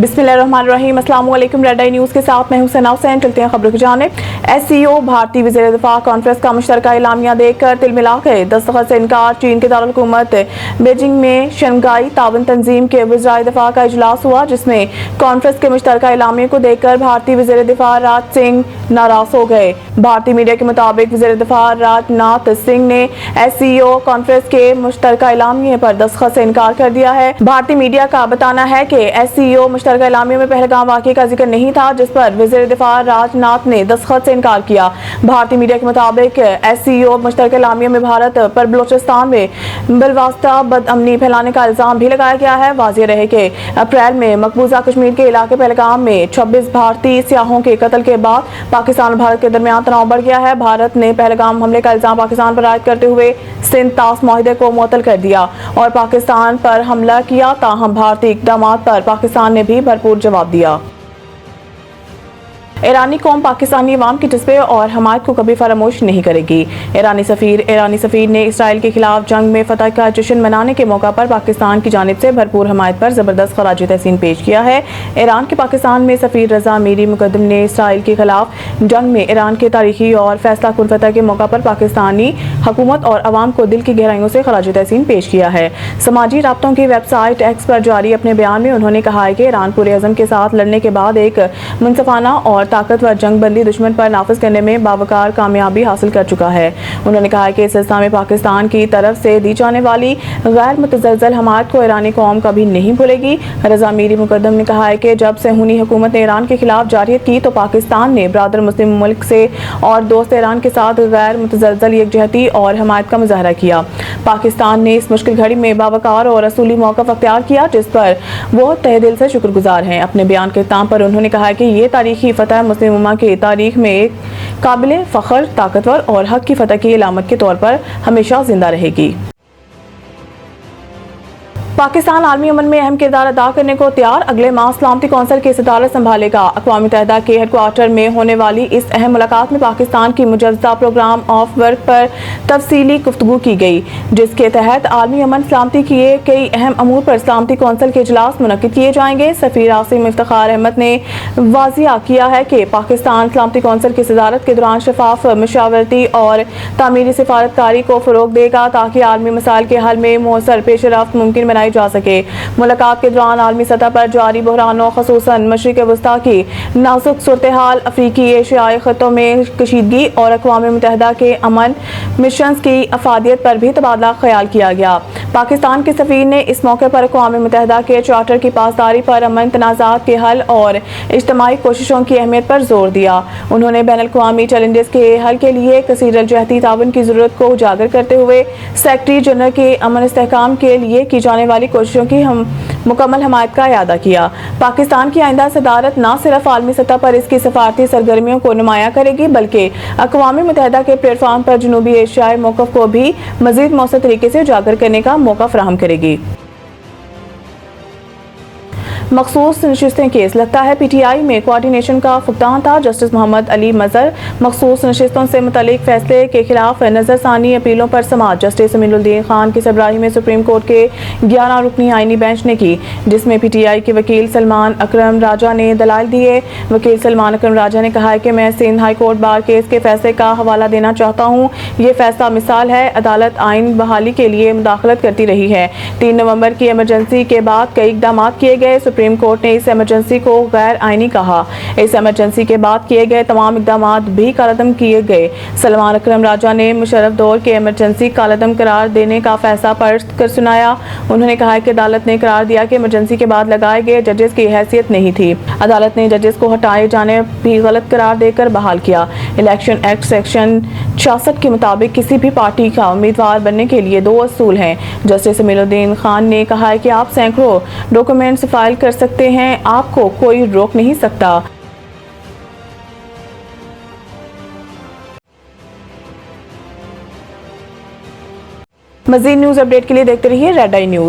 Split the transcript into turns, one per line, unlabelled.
बिस्मिल्लाहिर्रहमानिर्रहीम। अस्सलाम वालेकुम। रेड आई न्यूज़ के साथ मैं हूं सना हुसैन। चलते हैं खबरों की जानिब। SCO भारतीय वज़ीर दिफा कॉन्फ्रेंस का मुश्तरका एलामिया देखकर तिलमिला गए। दस्तखत से इनकार। चीन के दारुल-हुकूमत बीजिंग में शंघाई ताउन तंजीम के वज़राए दिफा का इजलास हुआ, जिसमें कॉन्फ्रेंस के मुश्तरका एलामिया को देखकर भारतीय वज़ीर दिफा राज सिंह नाराज हो गए। भारतीय मीडिया के मुताबिक वज़ीर दिफा राजनाथ सिंह ने SCO कॉन्फ्रेंस के मुश्तरका एलामिया पर दस्तखत से इनकार कर दिया है। भारतीय मीडिया का बताना है कि SCO मुश्तरका एलामिया में पहलगाम वाक़े का जिक्र नहीं था, जिस पर वज़ीर दिफा राजनाथ ने दस्तखत से इनकार किया। भारतीय मीडिया के मुताबिक SCO मुश्तरका एलामिया में भारत पर बलोचिस्तान में बिलवास्ता बदअमनी फैलाने का इल्ज़ाम भी लगाया गया है। वाज़ेह रहे कि अप्रैल में मकबूजा कश्मीर के इलाके पहलगाम में 26 भारतीय सियाहों के कत्ल के बाद पाकिस्तान और भारत के दरमियान तनाव बढ़ गया है। भारत ने पहलगाम हमले का इल्ज़ाम पाकिस्तान पर आयद करते हुए सिंध तास मुआहदे को मुअत्तल कर दिया और पाकिस्तान पर हमला किया। ताहम भारतीय इक़दामात पर पाकिस्तान ने भी भरपूर जवाब दिया। ईरानी कौम पाकिस्तानी अवाम की जज्बे और हमायत को कभी फरामोश नहीं करेगी। ईरानी सफ़ीर ने इसराइल के खिलाफ जंग में फतह का जश्न मनाने के मौका पर पाकिस्तान की जानिब से भरपूर हमायत पर ज़बरदस्त खराज तहसीन पेश किया है। ईरान के पाकिस्तान में सफ़ीर रज़ा मीरी मुक़द्दम ने इसराइल के खिलाफ जंग में ईरान के तारीखी और फैसला कुन फतह के मौका पर पाकिस्तानी हुकूमत और अवाम को दिल की गहराइयों से खराज तहसीन पेश किया है। समाजी राब्तों की वेबसाइट एक्स पर जारी अपने बयान में उन्होंने कहा है कि ईरान पूरे अज़म के साथ लड़ने के बाद एक मुनसफाना और ताकतवर जंग बंदी दुश्मन पर नाफिज करने में बावकार कामयाबी हासिल कर चुका है। उन्होंने कहा है कि इस सिलसिले में पाकिस्तान की तरफ से दी जाने वाली गैर मुतज़लज़ल हमायत को ईरानी कौम कभी नहीं भूलेगी। रज़ा मीरी मुक़द्दम ने कहा है कि जब सहूनी हुकूमत ने ईरान के खिलाफ जारियत की तो पाकिस्तान ने ब्रादर मुस्लिम मुल्क से और दोस्त ईरान के साथ गैर मुतज़लज़ल यकजहती और हमायत का मुज़ाहरा किया। पाकिस्तान ने इस मुश्किल घड़ी में बावकार और असूली मौक़िफ़ अख्तियार किया, जिस पर वो तहे दिल से शुक्रगुजार हैं। अपने बयान के इख्तिताम पर उन्होंने कहा है कि ये तारीखी फतह मुस्लिम उम्मा की तारीख में एक काबिल फ़ख्र, ताकतवर और हक की फतह की अलामत के तौर पर हमेशा जिंदा रहेगी। पाकिस्तान आलमी अमन में अहम किरदार अदा करने को तैयार। अगले माह सलामती कौंसिल की सदारत संभालेगा। अक़वाम मुत्तहिदा के हेडक्वार्टर में होने वाली इस अहम मुलाकात में पाकिस्तान की मुजव्वज़ा प्रोग्राम ऑफ वर्क पर तफसीली गुफ्तगू की गई, जिसके तहत आलमी अमन सलामती के कई अहम अमूर पर सलामती कौंसिल के इजलास मुनक्किद किए जाएंगे। सफ़ीर आसिम इफ्तिखार अहमद ने वाज़िया किया है कि पाकिस्तान सलामती कौंसिल की सदारत के दौरान शफाफ मशावरती और तामीरी सिफारतकारी को फ़रोग़ देगा, ताकि आलमी मसाइल के हल में मौसर पेश रफ्त मुमकिन बनाई जा सके। मुलाकात के दौरान आलमी सतह पर जारी बहरानों, ख़ुसूसन मशरिक़ वस्ता की नाजुक सूरत हाल, अफ्रीकी एशियाई खत्ों में कशीदगी और अक़वाम मुत्तहिदा के अमन मिशंस की अफादियत पर भी तबादला ख्याल किया गया। पाकिस्तान के सफ़ीर ने इस मौके पर अक़वाम मुत्तहिदा के चार्टर की पासदारी पर, अमन तनाज़ात के हल और इज्तिमाई कोशिशों की अहमियत पर जोर दिया। उन्होंने बैनुल-अक़वामी चैलेंजेस के हल के लिए कसीर-अल-जहती ताउन की ज़रूरत को उजागर करते हुए सेक्रेटरी जनरल के अमन इस्तेहकाम के लिए की जाने वाली कोशिशों की मुकम्मल हमायत का इयादा किया। पाकिस्तान की आइंदा सदारत न सिर्फ आलमी सतह पर इसकी सफारती सरगर्मियों को नुमायां करेगी, बल्कि अक़वाम मुत्तहिदा के प्लेटफार्म पर जनूबी एशियाई मौक़िफ़ को भी मज़ीद मौसर तरीके से उजागर करने का मौका फराहम करेगी। मखसूस नशिस्तें केस। लगता है PTI में कोऑर्डिनेशन का फुकदान था। जस्टिस मोहम्मद अली मज़हर मखसूस नशिस्तों से मुतल्लिक फैसले के खिलाफ नज़रसानी अपीलों पर समाअत जस्टिस अमीनुद्दीन खान की सरबराही में सुप्रीम कोर्ट के 11 रुकनी आइनी बेंच ने की, जिसमें PTI के वकील सलमान अकरम राजा ने दलाइल दिए। वकील सलमान अकरम राजा ने कहा है कि मैं Sindh high court bar case के फैसले का हवाला देना चाहता हूँ। ये फैसला मिसाल है, अदालत आइन बहाली के लिए मुदाखलत करती रही है। 3 नवंबर की एमरजेंसी के बाद कई इक़दाम किए गए। सुप्रीम कोर्ट ने इस एमरजेंसी को गैर आइनी कहा। इस एमरजेंसी के बाद किए गए तमाम इक़दाम भी कालअदम किए गए। सलमान अकरम राजा ने मुशर्रफ दौर के एमरजेंसी कालअदम करार देने का फैसला पढ़ कर सुनाया। उन्होंने कहा कि अदालत ने करार दिया कि एमरजेंसी के बाद लगाए गए जजेस की हैसियत नहीं थी। अदालत ने जजेस को हटाए जाने भी गलत करार देकर बहाल किया। इलेक्शन एक्ट सेक्शन 66 के मुताबिक किसी भी पार्टी का उम्मीदवार बनने के लिए 2 असूल हैं। जस्टिस अमीनुद्दीन खान ने कहा है कि आप सैकड़ों डॉक्यूमेंट्स फाइल कर सकते हैं, आपको कोई रोक नहीं सकता। मज़ीद न्यूज़ अपडेट के लिए देखते रहिए रेड आई न्यूज़।